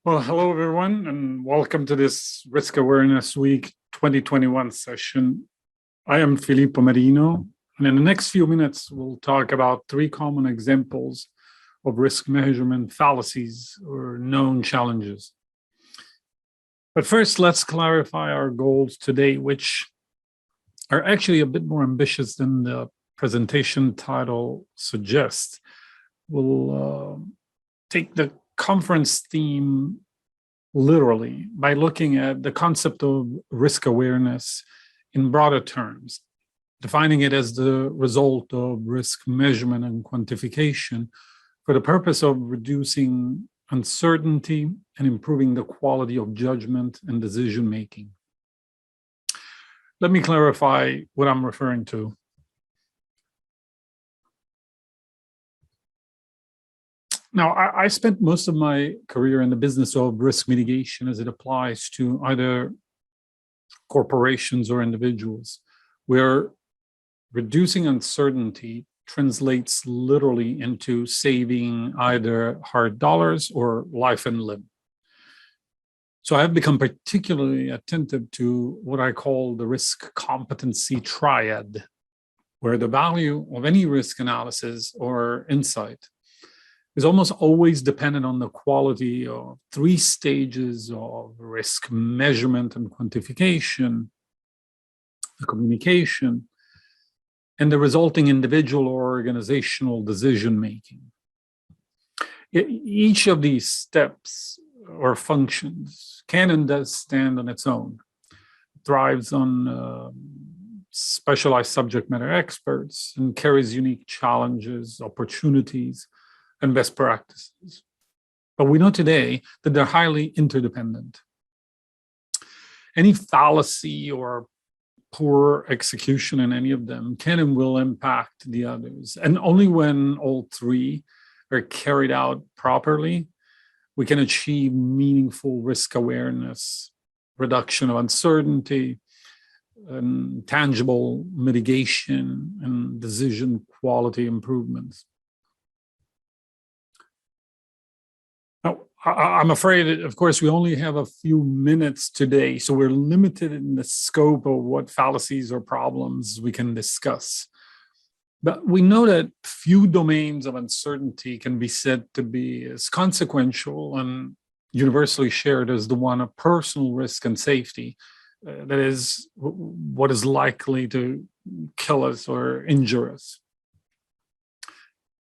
Well, hello everyone, and welcome to this Risk Awareness Week 2021 session. I am Fillipo Marino, and in the next few minutes, we'll talk about three common examples of risk measurement fallacies or known challenges. But first, let's clarify our goals today, which are actually a bit more ambitious than the presentation title suggests. We'll take the conference theme literally by looking at the concept of risk awareness in broader terms, defining it as the result of risk measurement and quantification for the purpose of reducing uncertainty and improving the quality of judgment and decision making. Let me clarify what I'm referring to. Now, I spent most of my career in the business of risk mitigation as it applies to either corporations or individuals, where reducing uncertainty translates literally into saving either hard dollars or life and limb. So I have become particularly attentive to what I call the risk competency triad, where the value of any risk analysis or insight is almost always dependent on the quality of three stages of risk measurement and quantification, the communication, and the resulting individual or organizational decision-making. Each of these steps or functions can and does stand on its own, thrives on specialized subject matter experts, and carries unique challenges, opportunities, and best practices. But we know today that they're highly interdependent. Any fallacy or poor execution in any of them can and will impact the others. And only when all three are carried out properly, we can achieve meaningful risk awareness, reduction of uncertainty, and tangible mitigation and decision quality improvements. I'm afraid, of course, we only have a few minutes today, so we're limited in the scope of what fallacies or problems we can discuss. But we know that few domains of uncertainty can be said to be as consequential and universally shared as the one of personal risk and safety. That is, what is likely to kill us or injure us.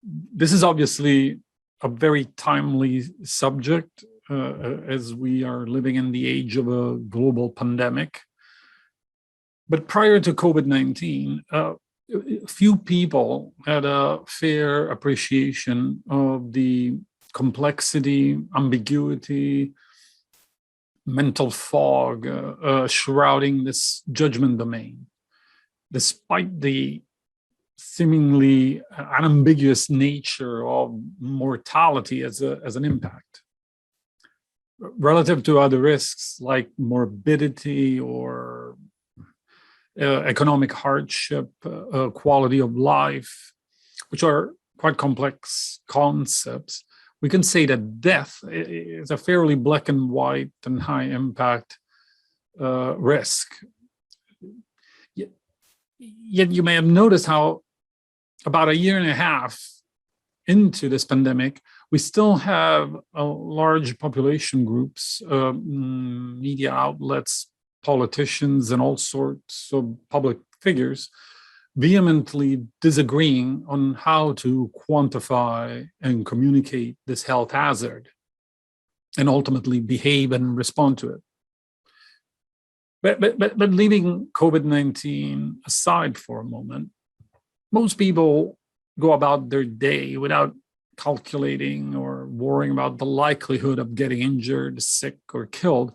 This is obviously a very timely subject as we are living in the age of a global pandemic. But prior to COVID-19, few people had a fair appreciation of the complexity, ambiguity, mental fog shrouding this judgment domain, despite the seemingly unambiguous nature of mortality as an impact. Relative to other risks like morbidity or economic hardship, quality of life, which are quite complex concepts, we can say that death is a fairly black and white and high impact risk. Yet you may have noticed how about a year and a half into this pandemic, we still have a large population groups, media outlets, politicians, and all sorts of public figures vehemently disagreeing on how to quantify and communicate this health hazard and ultimately behave and respond to it. But leaving COVID-19 aside for a moment, most people go about their day without calculating or worrying about the likelihood of getting injured, sick, or killed,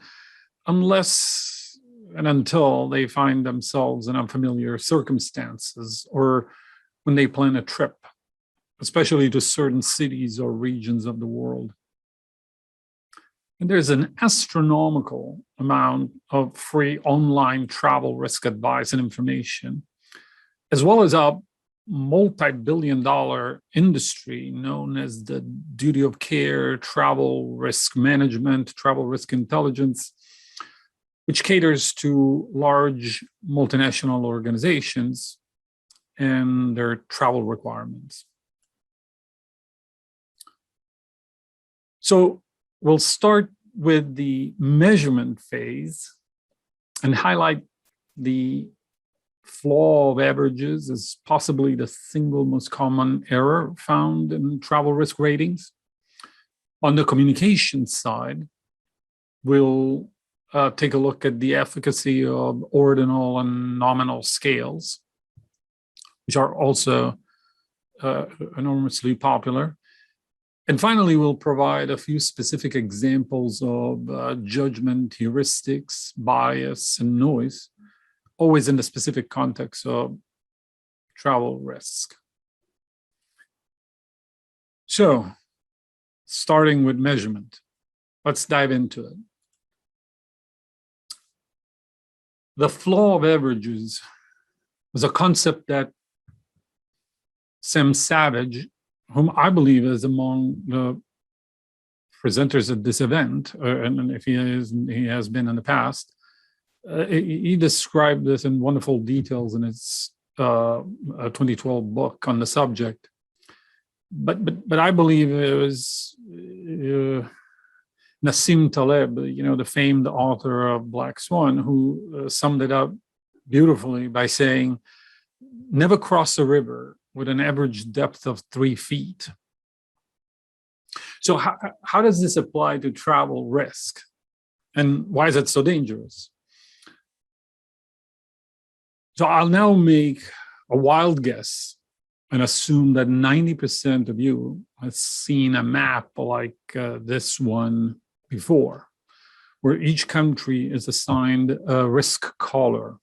unless and until they find themselves in unfamiliar circumstances or when they plan a trip, especially to certain cities or regions of the world. And there's an astronomical amount of free online travel risk advice and information, as well as a multi-billion-dollar industry known as the duty of care, travel risk management, travel risk intelligence, which caters to large multinational organizations and their travel requirements. So we'll start with the measurement phase and highlight the flaw of averages as possibly the single most common error found in travel risk ratings. On the communication side, we'll take a look at the efficacy of ordinal and nominal scales, which are also enormously popular. And finally, we'll provide a few specific examples of judgment, heuristics, bias, and noise, always in the specific context of travel risk. So, starting with measurement, let's dive into it. The flaw of averages was a concept that Sam Savage, whom I believe is among the presenters at this event, and if he has been in the past, he described this in wonderful details in his 2012 book on the subject. But I believe it was Nassim Taleb, the famed author of Black Swan, who summed it up beautifully by saying, never cross a river with an average depth of 3 feet. So how does this apply to travel risk? And why is it so dangerous? So I'll now make a wild guess and assume that 90% of you have seen a map like this one before, where each country is assigned a risk color.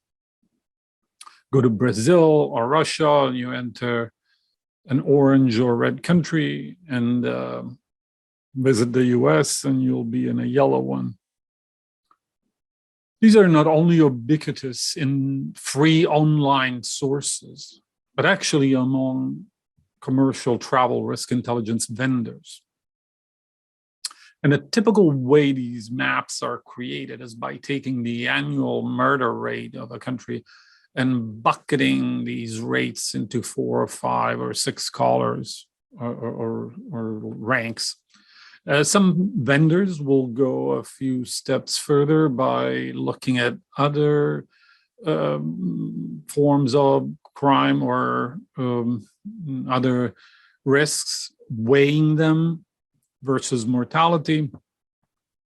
Go to Brazil or Russia, and you enter an orange or red country, and visit the US, and you'll be in a yellow one. These are not only ubiquitous in free online sources, but actually among commercial travel risk intelligence vendors. And the typical way these maps are created is by taking the annual murder rate of a country and bucketing these rates into 4 or 5 or 6 colors or ranks. Some vendors will go a few steps further by looking at other forms of crime or other risks, weighing them versus mortality,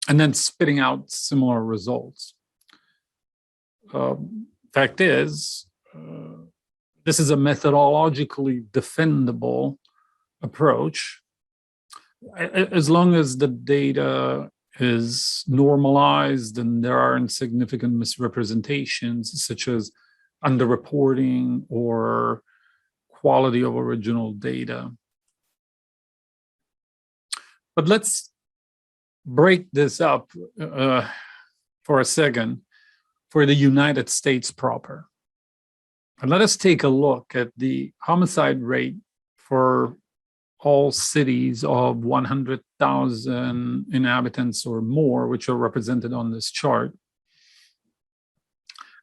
and then spitting out similar results. Fact is, this is a methodologically defendable approach, as long as the data is normalized and there aren't significant misrepresentations, such as underreporting or quality of original data. But let's break this up for a second for the United States proper. And let us take a look at the homicide rate for all cities of 100,000 inhabitants or more, which are represented on this chart.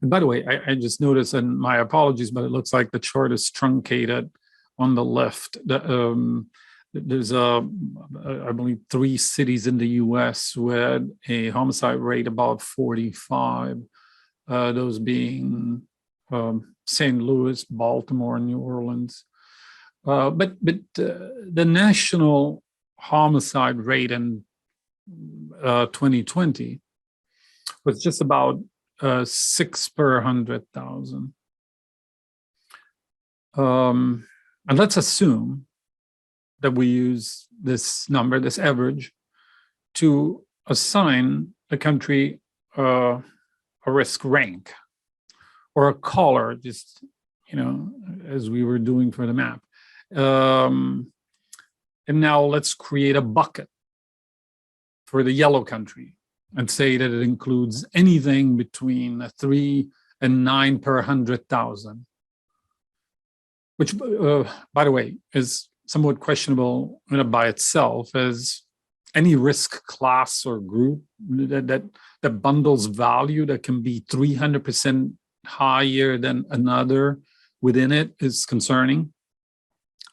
And by the way, I just noticed, and my apologies, but it looks like the chart is truncated on the left. There's, I believe, 3 cities in the US with a homicide rate above 45, those being St. Louis, Baltimore, and New Orleans. But the national homicide rate in 2020 was just about 6 per 100,000. And let's assume that we use this number, this average, to assign the country a risk rank or a color, just, as we were doing for the map. And now let's create a bucket for the yellow country and say that it includes anything between 3 and 9 per 100,000. which, by the way, is somewhat questionable by itself, as any risk class or group that bundles value that can be 300% higher than another within it is concerning.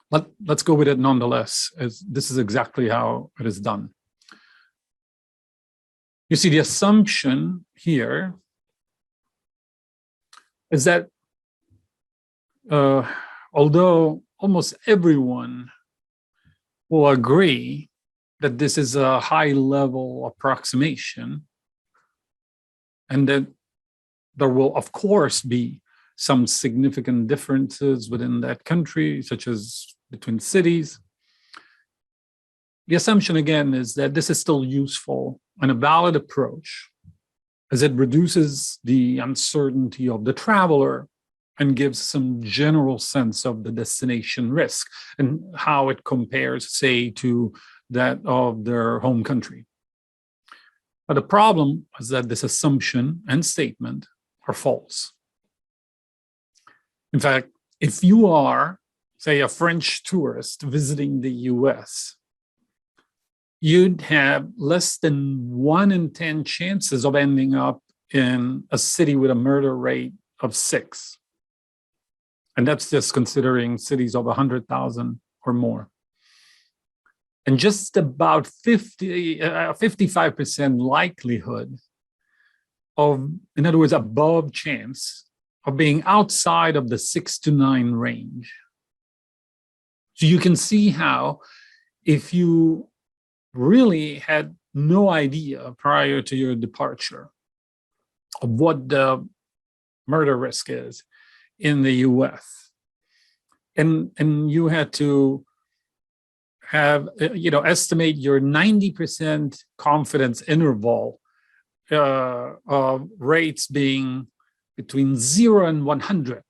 But let's go with it nonetheless, as this is exactly how it is done. You see, the assumption here is that although almost everyone will agree that this is a high-level approximation, and that there will, of course, be some significant differences within that country, such as between cities, the assumption, again, is that this is still useful and a valid approach, as it reduces the uncertainty of the traveler and gives some general sense of the destination risk and how it compares, say, to that of their home country. But the problem is that this assumption and statement are false. In fact, if you are, say, a French tourist visiting the US, you'd have less than 1 in 10 chances of ending up in a city with a murder rate of 6. And that's just considering cities of 100,000 or more. And just about 55% likelihood of, in other words, above chance of being outside of the 6 to 9 range. So you can see how, if you really had no idea prior to your departure of what the murder risk is in the US, and you had to have, estimate your 90% confidence interval of rates being between 0 and 100,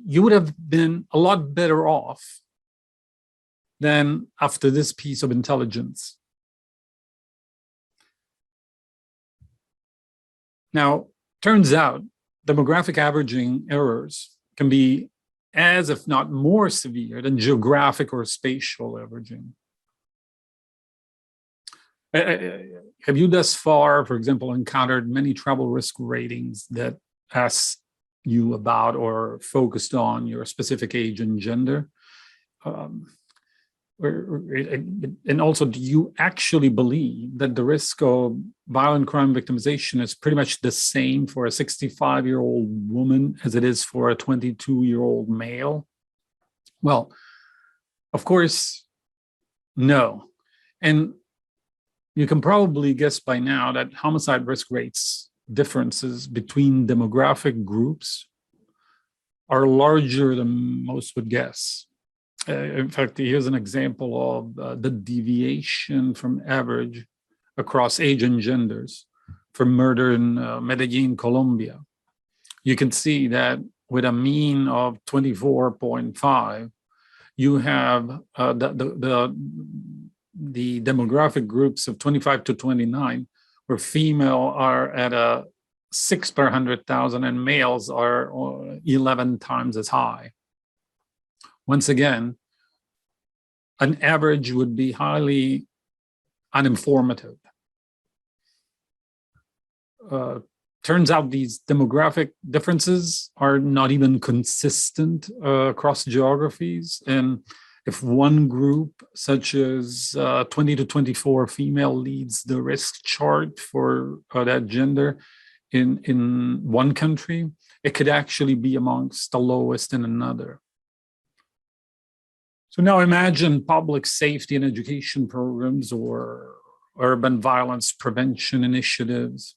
you would have been a lot better off than after this piece of intelligence. Now, turns out demographic averaging errors can be as, if not more, severe than geographic or spatial averaging. Have you thus far, for example, encountered many travel risk ratings that ask you about or focused on your specific age and gender? And also, do you actually believe that the risk of violent crime victimization is pretty much the same for a 65-year-old woman as it is for a 22-year-old male? Well, of course, no. And you can probably guess by now that homicide risk rates differences between demographic groups are larger than most would guess. In fact, here's an example of the deviation from average across age and genders for murder in Medellin, Colombia. You can see that with a mean of 24.5, you have the demographic groups of 25 to 29, where female are at a 6 per 100,000 and males are 11 times as high. Once again, an average would be highly uninformative. Turns out these demographic differences are not even consistent across geographies. And if one group, such as 20 to 24 female, leads the risk chart for that gender in one country, it could actually be amongst the lowest in another. So now imagine public safety and education programs or urban violence prevention initiatives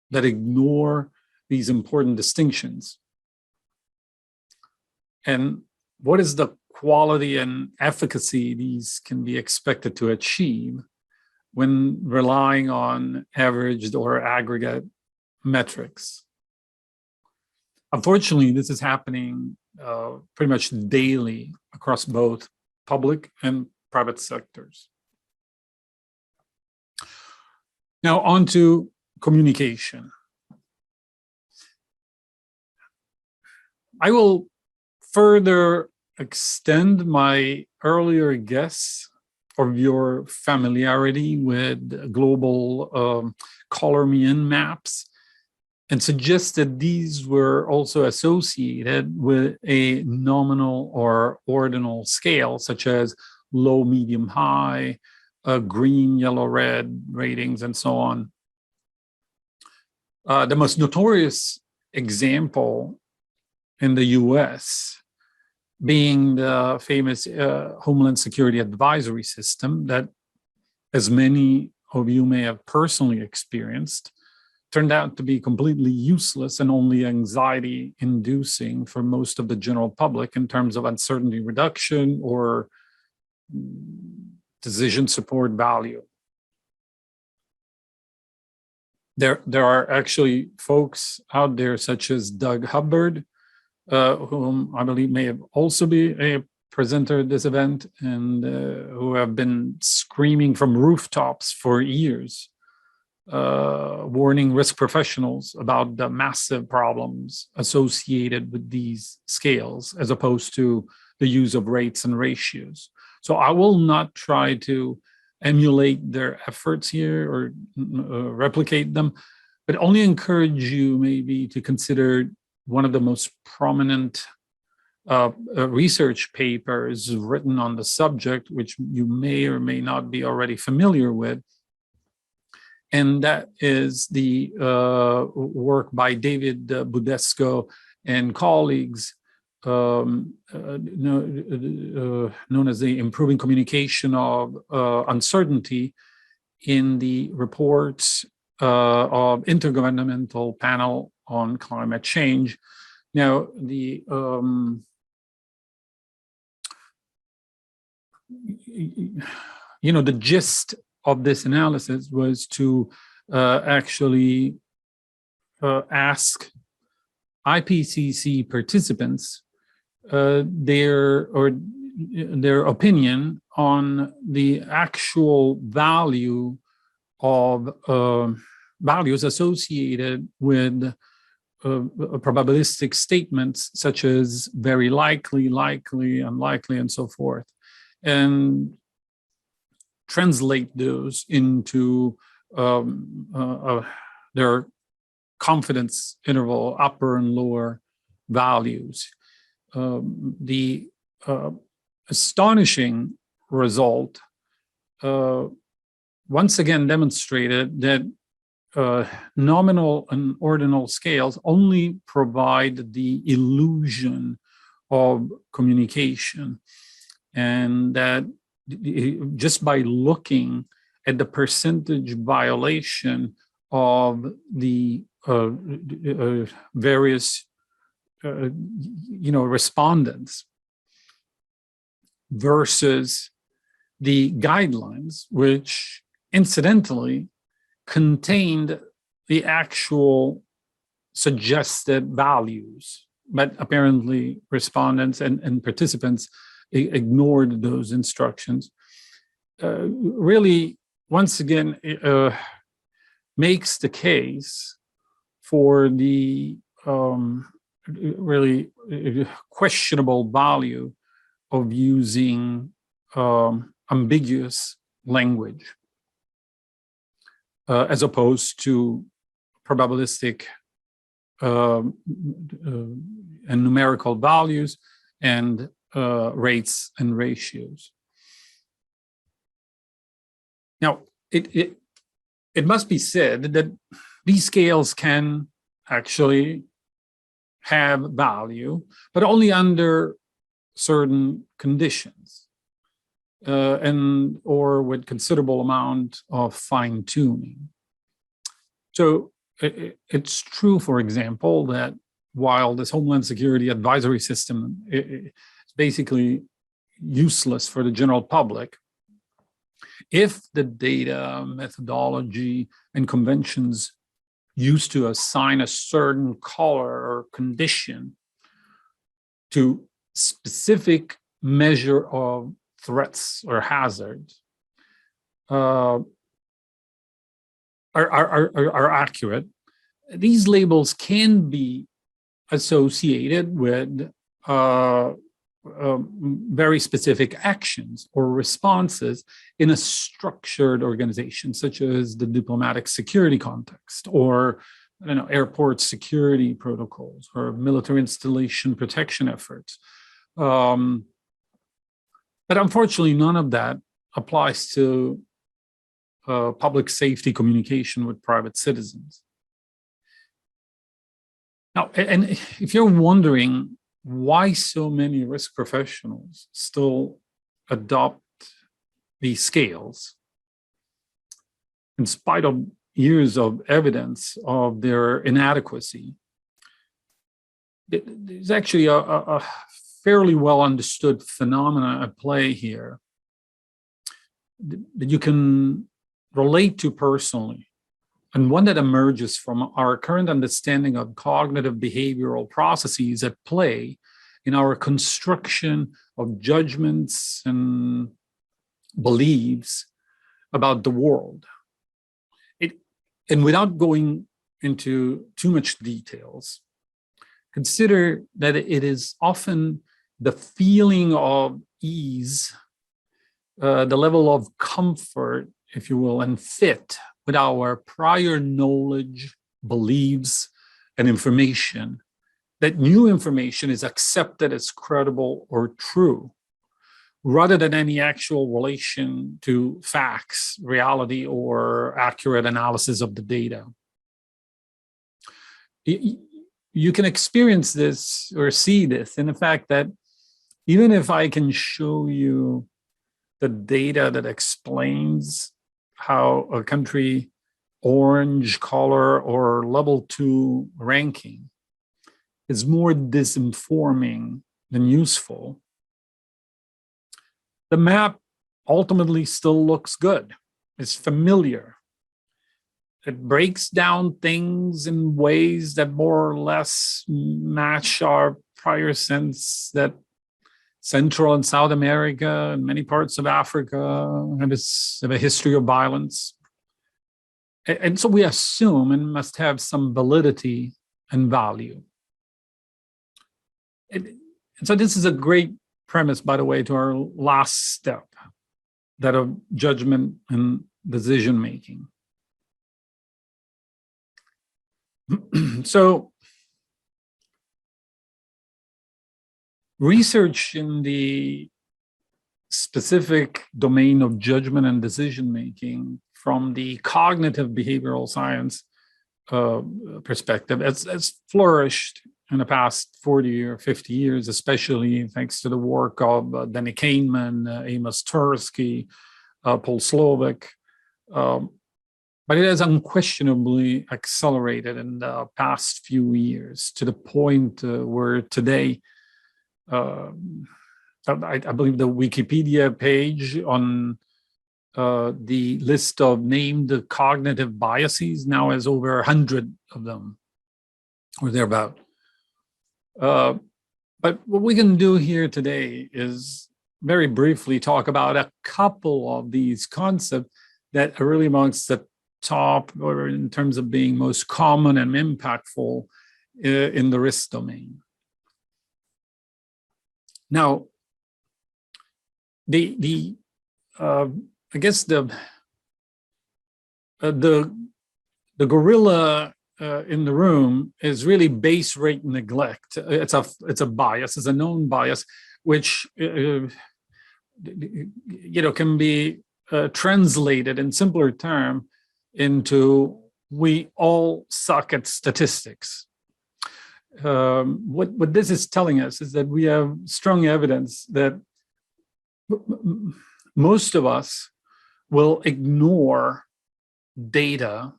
that ignore these important distinctions. And what is the quality and efficacy these can be expected to achieve when relying on averaged or aggregate metrics? Unfortunately, this is happening pretty much daily across both public and private sectors. Now, on to communication. I will further extend my earlier guess of your familiarity with global color me in maps and suggest that these were also associated with a nominal or ordinal scale, such as low, medium, high, green, yellow, red ratings, and so on. The most notorious example in the US being the famous Homeland Security Advisory System that, as many of you may have personally experienced, turned out to be completely useless and only anxiety-inducing for most of the general public in terms of uncertainty reduction or decision support value. There are actually folks out there such as Doug Hubbard, whom I believe may have also be a presenter at this event, and who have been screaming from rooftops for years, warning risk professionals about the massive problems associated with these scales, as opposed to the use of rates and ratios. So I will not try to emulate their efforts here or replicate them, but only encourage you maybe to consider one of the most prominent research papers written on the subject, which you may or may not be already familiar with. And that is the work by David Budesco and colleagues, known as the Improving Communication of Uncertainty, in the reports of Intergovernmental Panel on Climate Change. Now, the the gist of this analysis was to actually ask IPCC participants their opinion on the actual value of values associated with probabilistic statements such as very likely, likely, unlikely, and so forth, and translate those into their confidence interval, upper and lower values. The astonishing result once again demonstrated that nominal and ordinal scales only provide the illusion of communication, and that just by looking at the percentage violation of the various respondents versus the guidelines, which incidentally contained the actual suggested values, but apparently respondents and participants ignored those instructions, really, once again, makes the case for the really questionable value of using ambiguous language as opposed to probabilistic and numerical values and rates and ratios. Now, it must be said that these scales can actually have value, but only under certain conditions or with considerable amount of fine-tuning. So it's true, for example, that while this Homeland Security Advisory System is basically useless for the general public, if the data, methodology, and conventions used to assign a certain color or condition to specific measure of threats or hazards are accurate, these labels can be associated with very specific actions or responses in a structured organization, such as the diplomatic security context, or I don't know, airport security protocols, or military installation protection efforts. But unfortunately, none of that applies to public safety communication with private citizens. Now, and if you're wondering why so many risk professionals still adopt these scales, in spite of years of evidence of their inadequacy, there's actually a fairly well understood phenomena at play here that you can relate to personally, and one that emerges from our current understanding of cognitive behavioral processes at play in our construction of judgments and beliefs about the world. And without going into too much details, consider that it is often the feeling of ease, the level of comfort, if you will, and fit with our prior knowledge, beliefs, and information, that new information is accepted as credible or true, rather than any actual relation to facts, reality, or accurate analysis of the data. You can experience this or see this in the fact that even if I can show you the data that explains how a country orange color or level 2 ranking is more disinforming than useful, the map ultimately still looks good. It's familiar. It breaks down things in ways that more or less match our prior sense that Central and South America and many parts of Africa have a history of violence. And so we assume it must have some validity and value. And so this is a great premise, by the way, to our last step, that of judgment and decision-making. So research in the specific domain of judgment and decision-making from the cognitive behavioral science perspective has flourished in the past 40 or 50 years, especially thanks to the work of Danny Kahneman, Amos Tversky, Paul Slovic. But it has unquestionably accelerated in the past few years to the point where today, I believe the Wikipedia page on the list of named cognitive biases now has over 100 of them, or thereabout. But what we can do here today is very briefly talk about a couple of these concepts that are really amongst the top, or in terms of being most common and impactful in the risk domain. Now, I guess the gorilla in the room is really base rate neglect. It's a bias, it's a known bias, which can be translated in simpler terms into we all suck at statistics. What this is telling us is that we have strong evidence that most of us will ignore data,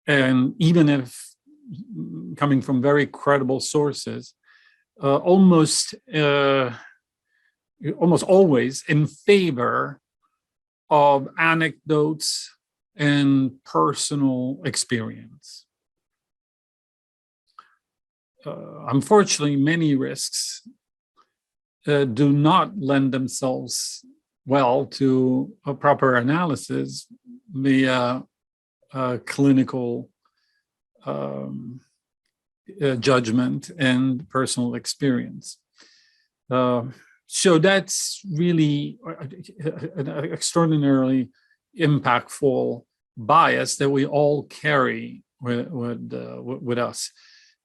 and even if coming from very credible sources, almost always in favor of anecdotes and personal experience. Unfortunately, many risks do not lend themselves well to a proper analysis via clinical judgment and personal experience. So that's really an extraordinarily impactful bias that we all carry with us.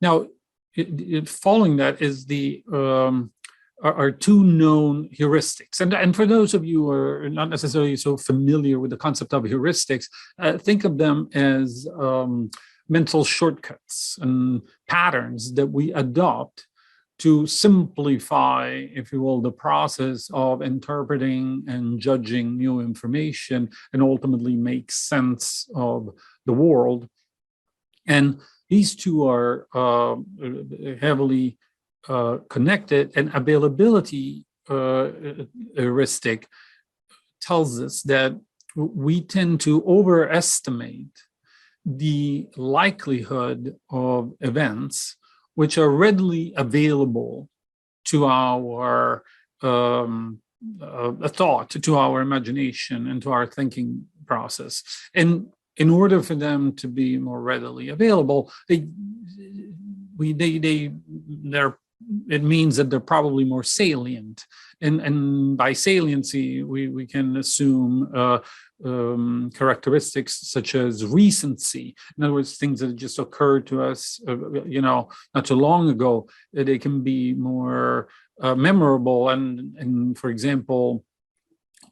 Now, following that is are two known heuristics. And for those of you who are not necessarily so familiar with the concept of heuristics, think of them as mental shortcuts and patterns that we adopt to simplify, if you will, the process of interpreting and judging new information and ultimately make sense of the world. And these two are heavily connected, and availability heuristic tells us that we tend to overestimate the likelihood of events which are readily available to our thought, to our imagination, and to our thinking process. And in order for them to be more readily available, it means that they're probably more salient. And by saliency, we can assume characteristics such as recency. In other words, things that just occurred to us, not too long ago. They can be more memorable and, for example,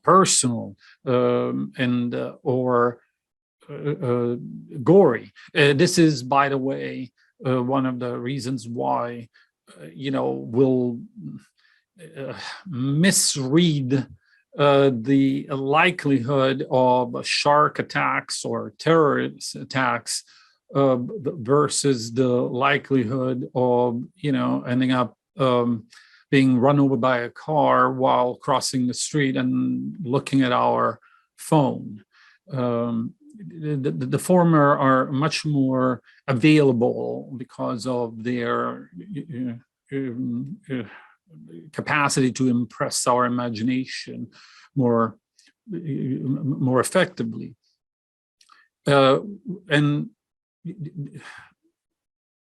personal or gory. This is, by the way, one of the reasons why we'll misread the likelihood of shark attacks or terrorist attacks versus the likelihood of ending up being run over by a car while crossing the street and looking at our phone. The former are much more available because of their capacity to impress our imagination more effectively. And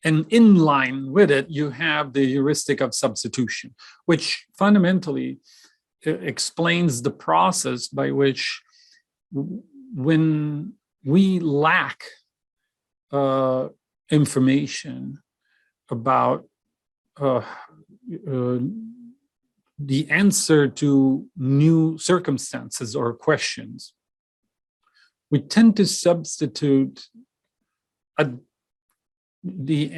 in line with it, you have the heuristic of substitution, which fundamentally explains the process by which, when we lack information about the answer to new circumstances or questions, we tend to substitute the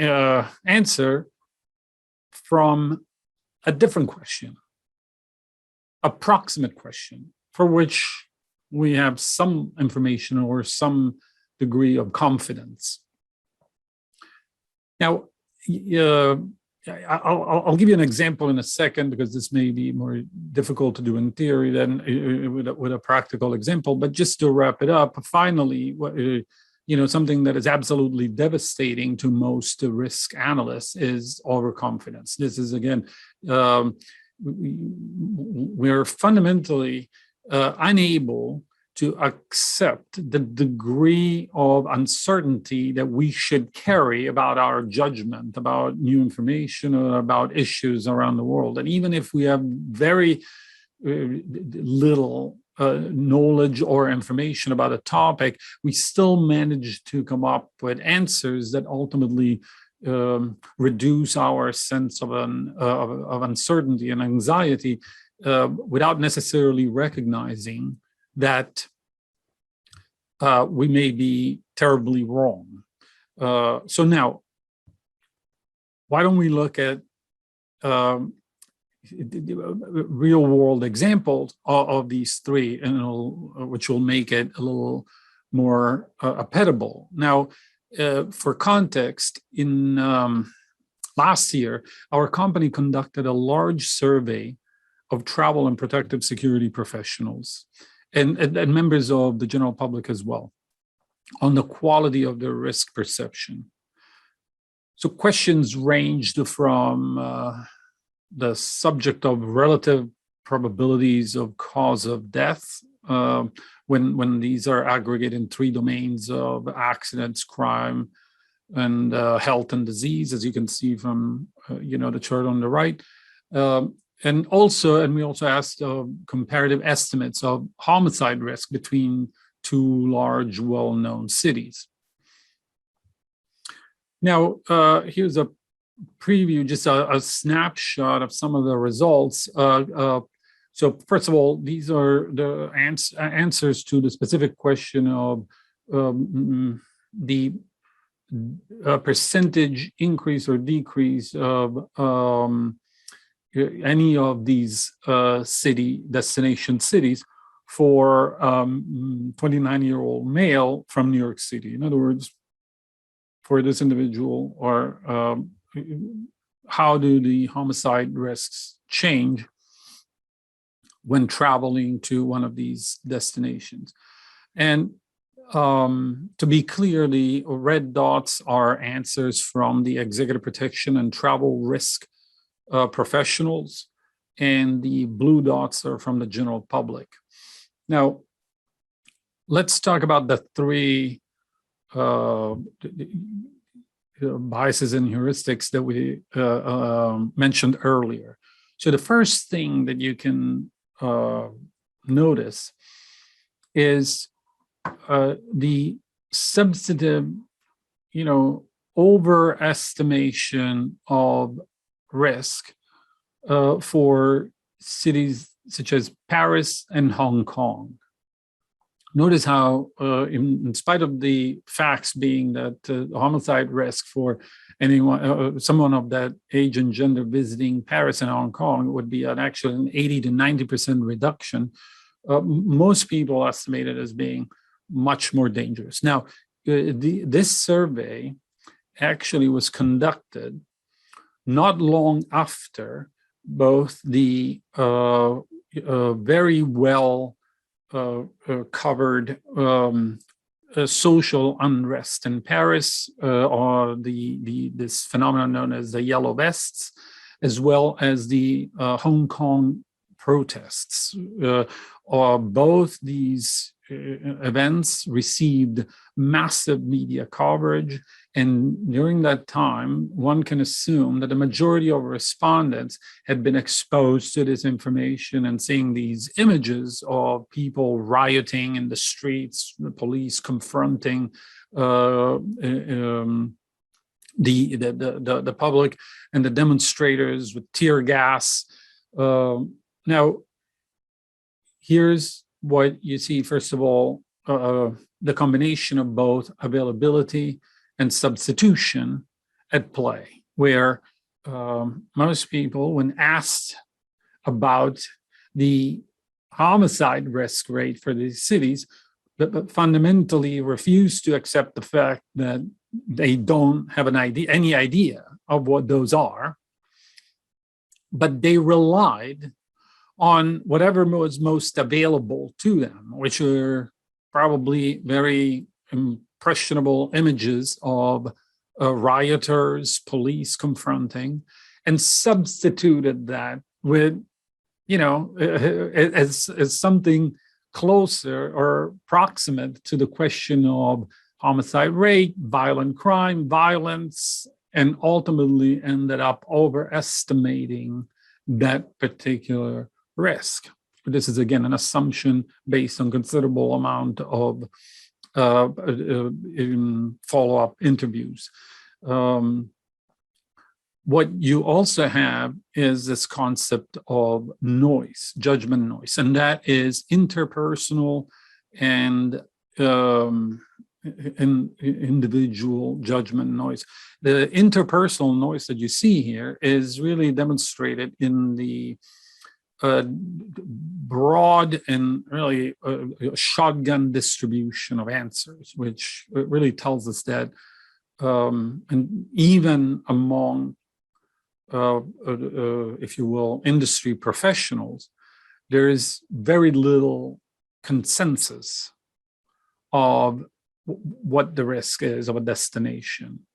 answer from a different question, approximate question, for which we have some information or some degree of confidence. Now, I'll give you an example in a second, because this may be more difficult to do in theory than with a practical example. But just to wrap it up, finally, something that is absolutely devastating to most risk analysts is overconfidence. This is, again, we're fundamentally unable to accept the degree of uncertainty that we should carry about our judgment, about new information, or about issues around the world. And even if we have very little knowledge or information about a topic, we still manage to come up with answers that ultimately reduce our sense of uncertainty and anxiety without necessarily recognizing that we may be terribly wrong. So now, why don't we look at real-world examples of these three, which will make it a little more applicable. Now, for context, in last year, our company conducted a large survey of travel and protective security professionals and members of the general public as well, on the quality of their risk perception. So questions ranged from the subject of relative probabilities of cause of death, when these are aggregated in three domains of accidents, crime, and health and disease, as you can see from the chart on the right. And we also asked comparative estimates of homicide risk between two large, well-known cities. Now, here's a preview, just a snapshot of some of the results. So first of all, these are the answers to the specific question of the percentage increase or decrease of any of these destination cities for 29-year-old male from New York City. In other words, for this individual, or how do the homicide risks change when traveling to one of these destinations? And to be clear, the red dots are answers from the executive protection and travel risk professionals, and the blue dots are from the general public. Now, let's talk about the three biases and heuristics that we mentioned earlier. So the first thing that you can notice is the substantive, overestimation of risk for cities such as Paris and Hong Kong. Notice how, in spite of the facts being that homicide risk for someone of that age and gender visiting Paris and Hong Kong would be actually an 80 to 90% reduction, most people estimate it as being much more dangerous. Now, this survey actually was conducted not long after both the very well covered social unrest in Paris, or this phenomenon known as the yellow vests, as well as the Hong Kong protests. Both these events received massive media coverage, and during that time, one can assume that the majority of respondents had been exposed to this information and seeing these images of people rioting in the streets, the police confronting the public and the demonstrators with tear gas. Now, here's what you see. First of all, the combination of both availability and substitution at play, where most people, when asked about the homicide risk rate for these cities, but fundamentally refuse to accept the fact that they don't have any idea of what those are, but they relied on whatever was most available to them, which are probably very impressionable images of rioters, police confronting, and substituted that with, as something closer or proximate to the question of homicide rate, violent crime, violence, and ultimately ended up overestimating that particular risk. This is, again, an assumption based on considerable amount of follow-up interviews. What you also have is this concept of noise, judgment noise, and that is interpersonal and individual judgment noise. The interpersonal noise that you see here is really demonstrated in the broad and really shotgun distribution of answers, which really tells us that and even among, if you will, industry professionals, there is very little consensus of what the risk is of a destination.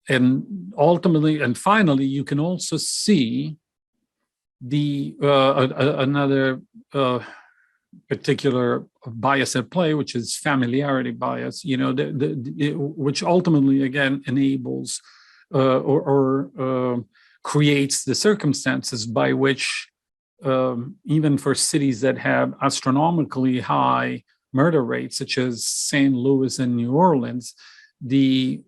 And ultimately, and finally, you can also see the another particular bias at play, which is familiarity bias, which ultimately, again, enables or creates the circumstances by which, even for cities that have astronomically high murder rates, such as St. Louis and New Orleans, the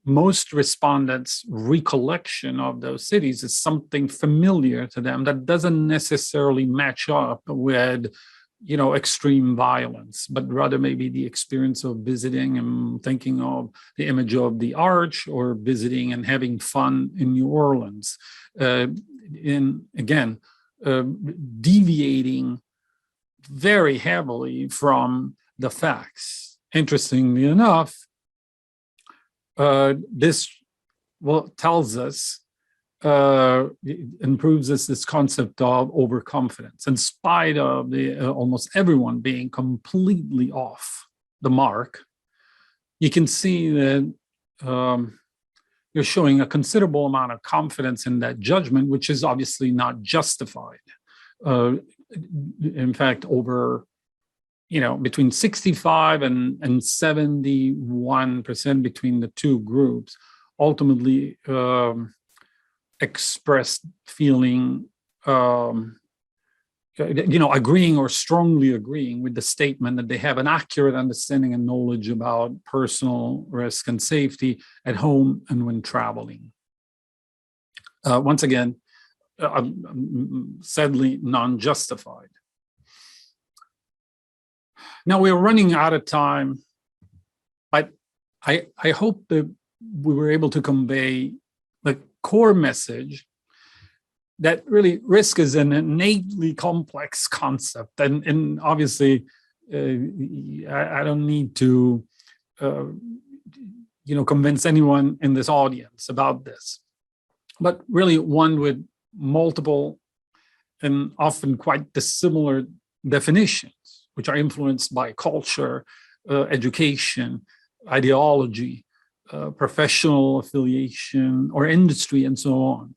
most respondents' recollection of those cities is something familiar to them that doesn't necessarily match up with, extreme violence, but rather maybe the experience of visiting and thinking of the image of the arch, or visiting and having fun in New Orleans. Deviating very heavily from the facts. Interestingly enough, this tells us and proves us this concept of overconfidence, in spite of almost everyone being completely off the mark. You can see that you're showing a considerable amount of confidence in that judgment, which is obviously not justified. In fact, over between 65 and 71% between the two groups ultimately expressed feeling, agreeing or strongly agreeing with the statement that they have an accurate understanding and knowledge about personal risk and safety at home and when traveling. Once again, sadly non-justified. Now we're running out of time, but I hope that we were able to convey the core message that really risk is an innately complex concept. And obviously, I don't need to, convince anyone in this audience about this, but really one with multiple and often quite dissimilar definitions, which are influenced by culture, education, ideology, professional affiliation, or industry, and so on.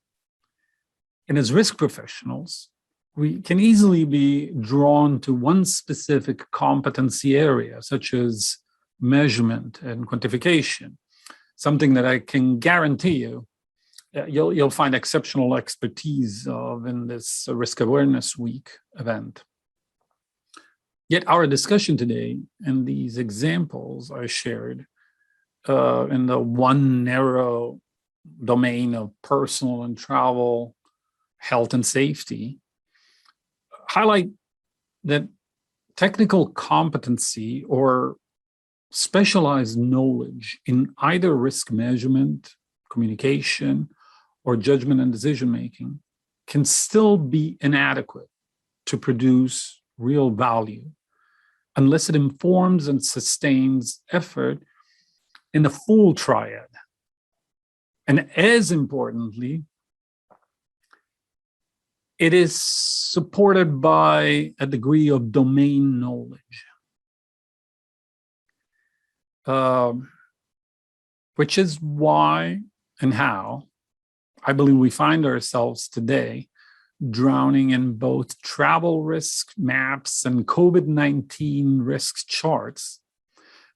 And as risk professionals, we can easily be drawn to one specific competency area, such as measurement and quantification, something that I can guarantee you'll find exceptional expertise of in this Risk Awareness Week event. Yet our discussion today and these examples I shared in the one narrow domain of personal and travel, health and safety, highlight that technical competency or specialized knowledge in either risk measurement, communication, or judgment and decision-making can still be inadequate to produce real value unless it informs and sustains effort in the full triad. And as importantly, it is supported by a degree of domain knowledge, which is why and how I believe we find ourselves today drowning in both travel risk maps and COVID-19 risk charts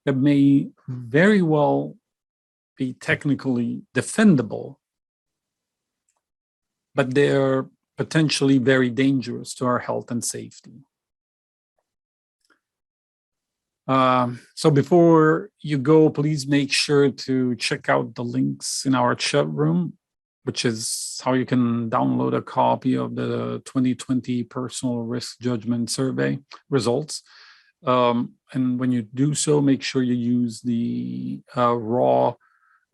that may very well be technically defendable, but they're potentially very dangerous to our health and safety. So before you go, please make sure to check out the links in our chat room, which is how you can download a copy of the 2020 Personal Risk Judgment Survey results. And when you do so, make sure you use the RAW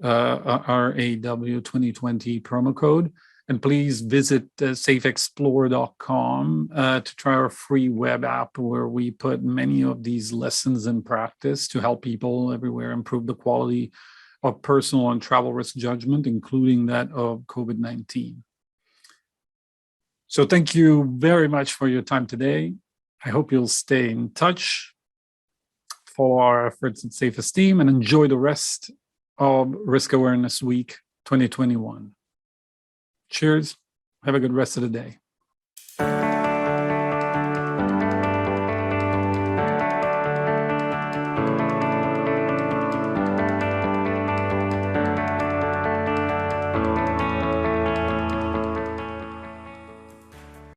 RAW 2020 promo code. And please visit safeexplore.com to try our free web app, where we put many of these lessons in practice to help people everywhere improve the quality of personal and travel risk judgment, including that of COVID-19. So thank you very much for your time today. I hope you'll stay in touch, follow our efforts at Safe Esteem, and enjoy the rest of Risk Awareness Week 2021. Cheers. Have a good rest of the day.